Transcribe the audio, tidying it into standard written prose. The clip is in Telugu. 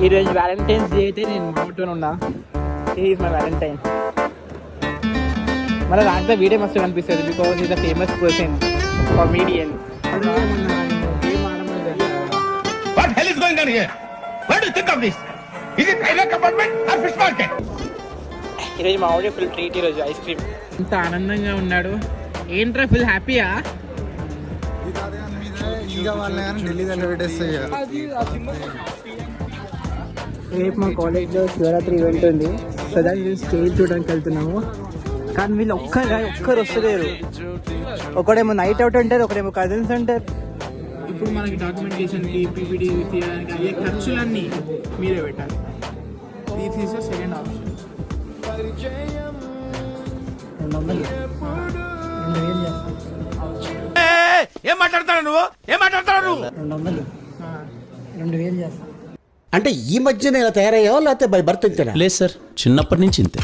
ఈరోజు వ్యాలంటైన్స్ డే అయితే నేను మామూలుగా ఉన్నా. Is my Valentine. మన దాంట్లో వీడియో మస్తు కనిపిస్తుంది because is the famous person comedian. What hell is going on here? What do you think of this? Is it railway compartment or fish market? ఈరోజు మా ఆడియో ఫుల్ ట్రీట్. ఈరోజు ఐస్ క్రీమ్ ఇంత ఆనందంగా ఉన్నాడు. ఏంట్రా ఫుల్ హ్యాపీయా? రేపు మా కాలేజ్లో శివరాత్రి ఈవెంట్ ఉంది. సో దాన్ని స్టేజ్ చూడడానికి వెళ్తున్నాము. కానీ వీళ్ళు ఒక్కరు వస్తలేరు. ఒకడేమో నైట్ అవుట్ అంటారు, ఒకడేమో కజిన్స్ అంటారు. ఇప్పుడు మనకి డాక్యుమెంటేషన్కి పీపీటీ తీయడానికి అయ్యే ఖర్చులన్నీ మీరే పెట్టాలి. This is the second option. ఏం మాట్లాడతాడు నువ్వు? 2,000 చేస్తా. అంటే ఈ మధ్యన ఇలా తయారయ్యావా లేకపోతే బై బర్త్ ఇంతేనా? లేదు సార్, చిన్నప్పటి నుంచి ఇంతే.